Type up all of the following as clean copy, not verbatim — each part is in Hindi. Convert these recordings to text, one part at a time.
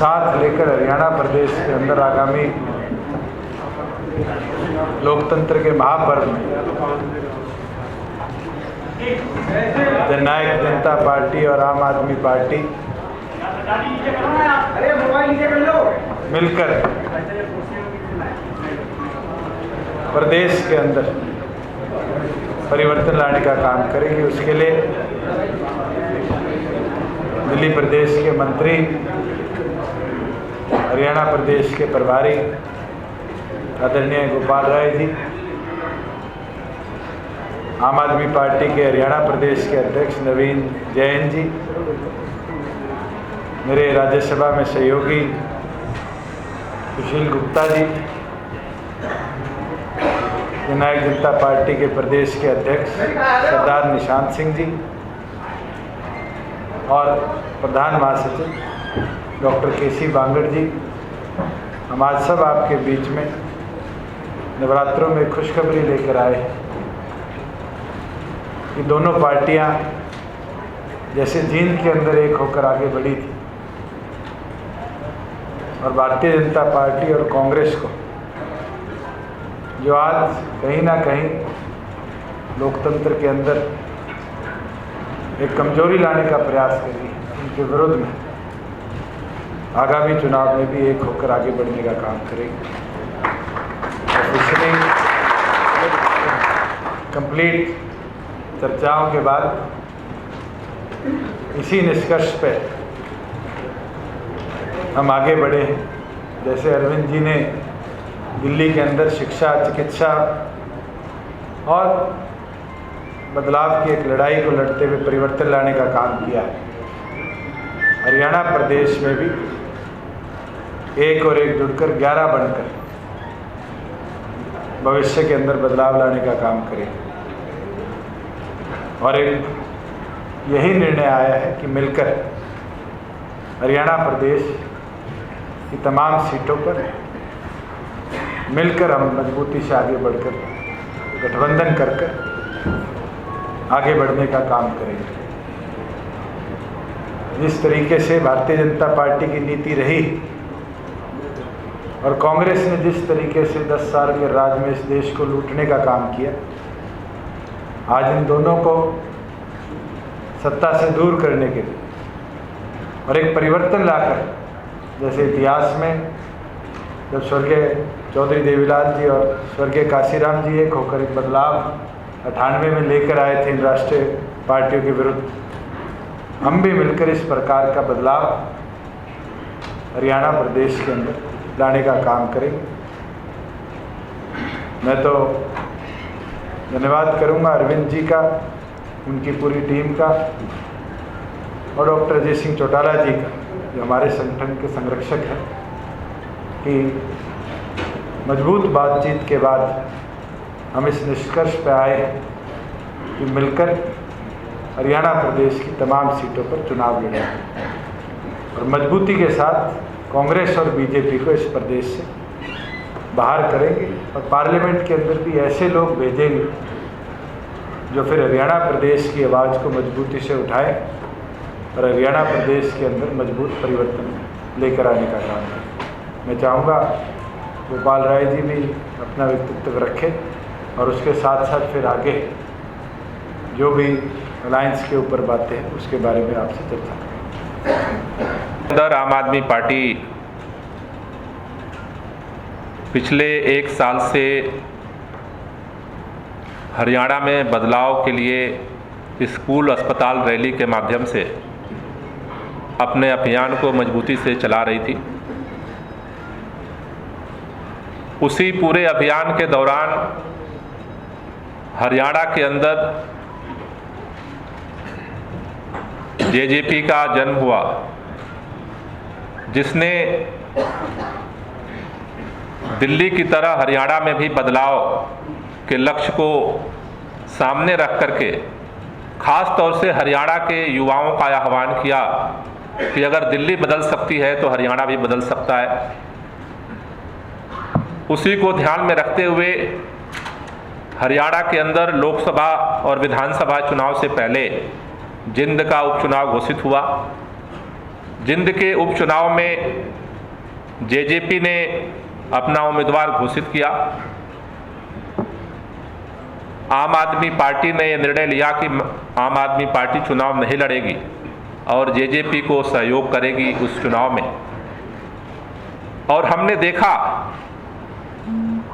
साथ लेकर हरियाणा प्रदेश के अंदर आगामी लोकतंत्र के महापर्व में जननायक जनता पार्टी और आम आदमी पार्टी मिलकर प्रदेश के अंदर परिवर्तन लाने का काम करेगी। उसके लिए दिल्ली प्रदेश के मंत्री, हरियाणा प्रदेश के प्रभारी आदरणीय गोपाल राय जी, आम आदमी पार्टी के हरियाणा प्रदेश के अध्यक्ष नवीन जैन जी, मेरे राज्यसभा में सहयोगी सुशील गुप्ता जी, जननायक जनता पार्टी के प्रदेश के अध्यक्ष सरदार निशांत सिंह जी और प्रधान महासचिव डॉक्टर केसी बांगड़ जी, हम आज सब आपके बीच में नवरात्रों में खुशखबरी लेकर आए हैं कि दोनों पार्टियां जैसे जींद के अंदर एक होकर आगे बढ़ी थी और भारतीय जनता पार्टी और कांग्रेस को जो आज कहीं ना कहीं लोकतंत्र के अंदर एक कमजोरी लाने का प्रयास कर रही है, उनके विरोध में आगामी चुनाव में भी एक होकर आगे बढ़ने का काम करेगी। इसलिए कंप्लीट चर्चाओं के बाद इसी निष्कर्ष पे हम आगे बढ़े हैं। जैसे अरविंद जी ने दिल्ली के अंदर शिक्षा, चिकित्सा और बदलाव की एक लड़ाई को लड़ते हुए परिवर्तन लाने का काम किया, हरियाणा प्रदेश में भी एक और एक जुड़कर 11 बनकर भविष्य के अंदर बदलाव लाने का काम करें। और एक यही निर्णय आया है कि मिलकर हरियाणा प्रदेश की तमाम सीटों पर मिलकर हम मजबूती से आगे बढ़कर गठबंधन कर आगे बढ़ने का काम करेंगे। जिस तरीके से भारतीय जनता पार्टी की नीति रही और कांग्रेस ने जिस तरीके से 10 साल के राज में इस देश को लूटने का काम किया, आज इन दोनों को सत्ता से दूर करने के लिए और एक परिवर्तन लाकर, जैसे इतिहास में जब स्वर्गीय चौधरी देवीलाल जी और स्वर्गीय काशीराम जी एक होकर एक बदलाव 98 में लेकर आए थे इन राष्ट्रीय पार्टियों के विरुद्ध, हम भी मिलकर इस प्रकार का बदलाव हरियाणा प्रदेश के अंदर लाने का काम करेंगे। मैं तो धन्यवाद करूंगा अरविंद जी का, उनकी पूरी टीम का और डॉक्टर अजय सिंह चौटाला जी का, जो हमारे संगठन के संरक्षक हैं, कि मजबूत बातचीत के बाद हम इस निष्कर्ष पर आए कि मिलकर हरियाणा प्रदेश की तमाम सीटों पर चुनाव लड़ेंगे और मजबूती के साथ कांग्रेस और बीजेपी को इस प्रदेश से बाहर करेंगे और पार्लियामेंट के अंदर भी ऐसे लोग भेजेंगे जो फिर हरियाणा प्रदेश की आवाज़ को मजबूती से उठाए और हरियाणा प्रदेश के अंदर मजबूत परिवर्तन लेकर आने का काम करें। मैं चाहूँगा गोपाल राय जी भी अपना व्यक्तित्व रखें और उसके साथ साथ फिर आगे जो भी अलायंस के ऊपर बातें हैं उसके बारे में आपसे चर्चा करें। अंदर आम आदमी पार्टी पिछले 1 साल से हरियाणा में बदलाव के लिए स्कूल अस्पताल रैली के माध्यम से अपने अभियान को मजबूती से चला रही थी। उसी पूरे अभियान के दौरान हरियाणा के अंदर जेजेपी का जन्म हुआ, जिसने दिल्ली की तरह हरियाणा में भी बदलाव के लक्ष्य को सामने रख करके खास तौर से हरियाणा के युवाओं का आह्वान किया कि अगर दिल्ली बदल सकती है तो हरियाणा भी बदल सकता है। उसी को ध्यान में रखते हुए हरियाणा के अंदर लोकसभा और विधानसभा चुनाव से पहले जिंद का उपचुनाव घोषित हुआ, जिंद के उपचुनाव में जेजेपी ने अपना उम्मीदवार घोषित किया। आम आदमी पार्टी ने यह निर्णय लिया कि आम आदमी पार्टी चुनाव नहीं लड़ेगी और जेजेपी को सहयोग करेगी उस चुनाव में। और हमने देखा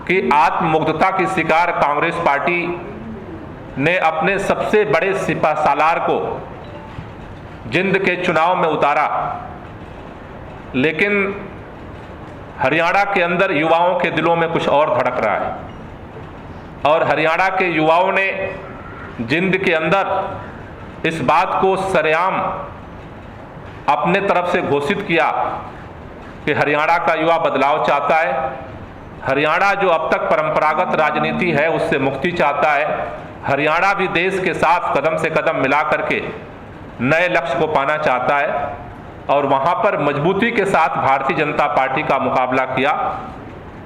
कि आत्ममुग्धता की शिकार कांग्रेस पार्टी ने अपने सबसे बड़े सिपहसालार को जिंद के चुनाव में उतारा, लेकिन हरियाणा के अंदर युवाओं के दिलों में कुछ और धड़क रहा है और हरियाणा के युवाओं ने जिंद के अंदर इस बात को सरेआम अपने तरफ से घोषित किया कि हरियाणा का युवा बदलाव चाहता है। हरियाणा जो अब तक परंपरागत राजनीति है उससे मुक्ति चाहता है। हरियाणा भी देश के साथ कदम से कदम मिला करके नए लक्ष्य को पाना चाहता है और वहाँ पर मजबूती के साथ भारतीय जनता पार्टी का मुकाबला किया।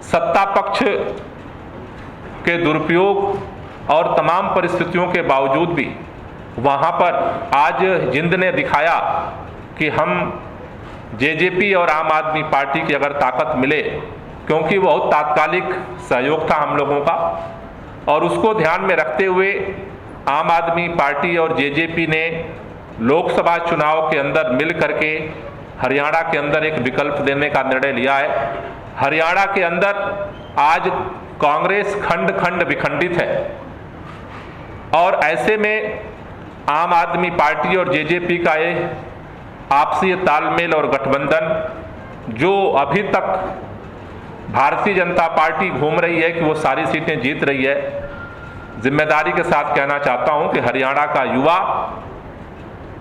सत्ता पक्ष के दुरुपयोग और तमाम परिस्थितियों के बावजूद भी वहाँ पर आज जिंद ने दिखाया कि हम जेजेपी और आम आदमी पार्टी की अगर ताकत मिले, क्योंकि बहुत तात्कालिक सहयोग था हम लोगों का, और उसको ध्यान में रखते हुए आम आदमी पार्टी और जेजेपी ने लोकसभा चुनाव के अंदर मिल करके हरियाणा के अंदर एक विकल्प देने का निर्णय लिया है। हरियाणा के अंदर आज कांग्रेस खंड खंड विखंडित है और ऐसे में आम आदमी पार्टी और जेजेपी का ये आपसी तालमेल और गठबंधन, जो अभी तक भारतीय जनता पार्टी घूम रही है कि वो सारी सीटें जीत रही है, जिम्मेदारी के साथ कहना चाहता हूं कि हरियाणा का युवा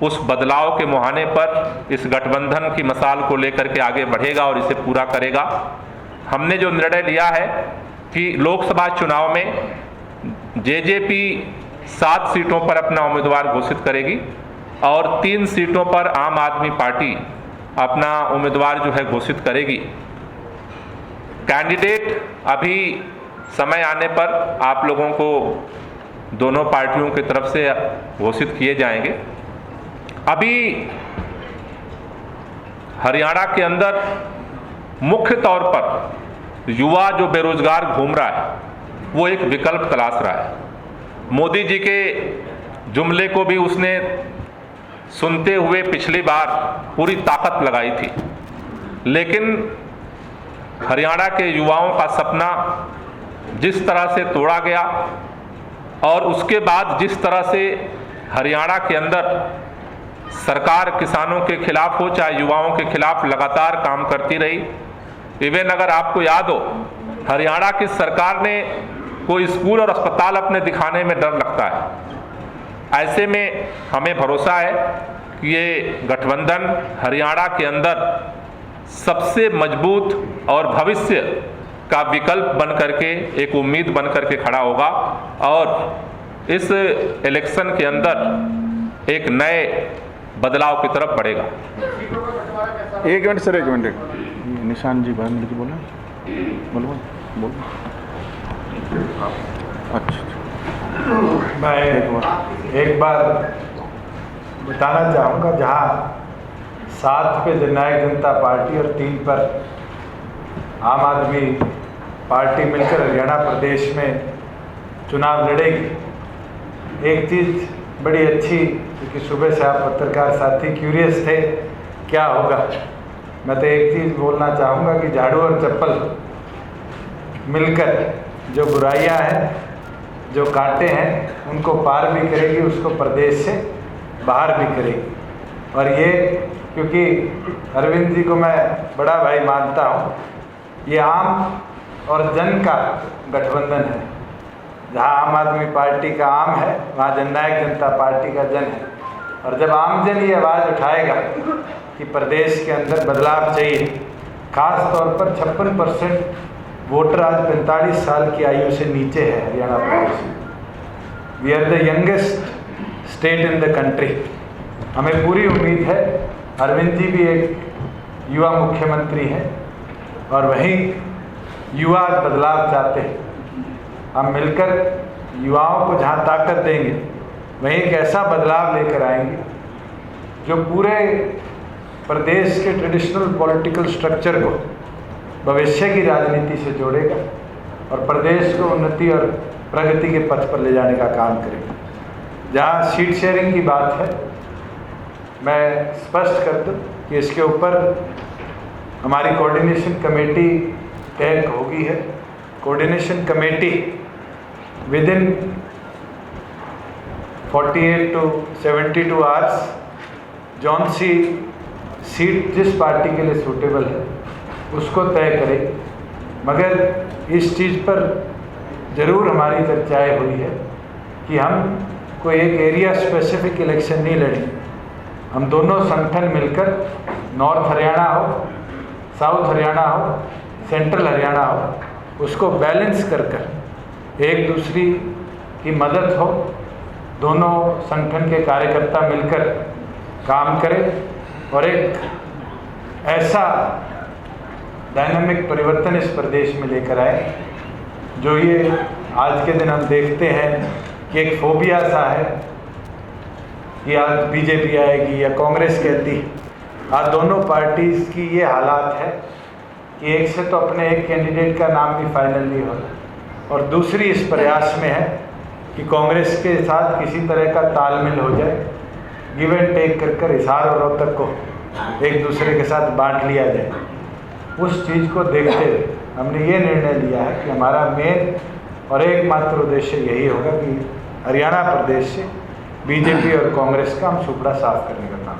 उस बदलाव के मुहाने पर इस गठबंधन की मसाल को लेकर के आगे बढ़ेगा और इसे पूरा करेगा। हमने जो निर्णय लिया है कि लोकसभा चुनाव में जेजेपी 7 सीटों पर अपना उम्मीदवार घोषित करेगी और 3 सीटों पर आम आदमी पार्टी अपना उम्मीदवार जो है घोषित करेगी। कैंडिडेट अभी समय आने पर आप लोगों को दोनों पार्टियों की तरफ से घोषित किए जाएंगे। अभी हरियाणा के अंदर मुख्य तौर पर युवा जो बेरोजगार घूम रहा है वो एक विकल्प तलाश रहा है। मोदी जी के जुमले को भी उसने सुनते हुए पिछली बार पूरी ताकत लगाई थी, लेकिन हरियाणा के युवाओं का सपना जिस तरह से तोड़ा गया और उसके बाद जिस तरह से हरियाणा के अंदर सरकार किसानों के खिलाफ हो चाहे युवाओं के खिलाफ लगातार काम करती रही। इवन अगर आपको याद हो, हरियाणा की सरकार ने कोई स्कूल और अस्पताल अपने दिखाने में डर लगता है। ऐसे में हमें भरोसा है कि ये गठबंधन हरियाणा के अंदर सबसे मजबूत और भविष्य का विकल्प बन करके, एक उम्मीद बन करके खड़ा होगा और इस इलेक्शन के अंदर एक नए बदलाव की तरफ बढ़ेगा। एक मिनट सर, एक मिनट। निशान जी बाहर मिलकर बोला, बोलो बोलो। अच्छा, मैं एक बार बताना चाहूँगा, जहाँ 7 पे जननायक जनता पार्टी और 3 पर आम आदमी पार्टी मिलकर हरियाणा प्रदेश में चुनाव लड़ेगी। एक चीज़ बड़ी अच्छी, क्योंकि सुबह से आप पत्रकार साथी क्यूरियस थे क्या होगा, मैं तो एक चीज़ बोलना चाहूँगा कि झाड़ू और चप्पल मिलकर जो बुराइयां हैं, जो कांटे हैं, उनको पार भी करेगी, उसको प्रदेश से बाहर भी करेगी। और ये क्योंकि अरविंद जी को मैं बड़ा भाई मानता हूँ, ये आम और जन का गठबंधन है। जहाँ आम आदमी पार्टी का आम है, वहाँ जननायक जनता पार्टी का जन है। और जब आम जन ये आवाज़ उठाएगा कि प्रदेश के अंदर बदलाव चाहिए, खास तौर पर 56% वोटर आज 45 साल की आयु से नीचे है हरियाणा प्रदेश में। We are the youngest state in the country. हमें पूरी उम्मीद है, अरविंद जी भी एक युवा मुख्यमंत्री हैं और वहीं युवा आज बदलाव चाहते हैं। हम मिलकर युवाओं को जहाँ ताकत देंगे, वहीं एक ऐसा बदलाव लेकर आएंगे जो पूरे प्रदेश के ट्रेडिशनल पॉलिटिकल स्ट्रक्चर को भविष्य की राजनीति से जोड़ेगा और प्रदेश को उन्नति और प्रगति के पथ पर ले जाने का काम करेगा। जहाँ सीट शेयरिंग की बात है, मैं स्पष्ट कर दूँ कि इसके ऊपर हमारी कोऑर्डिनेशन कमेटी तय होगी है। Coordination committee with in 48 to 72 hours जौन सी सीट जिस पार्टी के लिए सूटेबल है उसको तय करेगी। मगर इस चीज़ पर ज़रूर हमारी चर्चाएं हुई है कि हम कोई एक एरिया स्पेसिफिक इलेक्शन नहीं लड़ेंगे। हम दोनों संगठन मिलकर नॉर्थ हरियाणा हो, साउथ हरियाणा हो, सेंट्रल हरियाणा हो, उसको बैलेंस कर एक दूसरी की मदद हो, दोनों संगठन के कार्यकर्ता मिलकर काम करें और एक ऐसा डायनामिक परिवर्तन इस प्रदेश में लेकर आए जो ये आज के दिन हम देखते हैं कि एक फोबिया सा है कि आज बीजेपी आएगी या कांग्रेस कहती है। आज दोनों पार्टीज़ की ये हालात है कि एक से तो अपने एक कैंडिडेट का नाम भी फाइनल नहीं हो रहा और दूसरी इस प्रयास में है कि कांग्रेस के साथ किसी तरह का तालमेल हो जाए, गिव एंड टेक कर हिसार और रोहतक को एक दूसरे के साथ बांट लिया जाए। उस चीज़ को देखते हुए हमने ये निर्णय लिया है कि हमारा मेन और एकमात्र उद्देश्य यही होगा कि हरियाणा प्रदेश से बीजेपी और कांग्रेस का हम सुपड़ा साफ करने का काम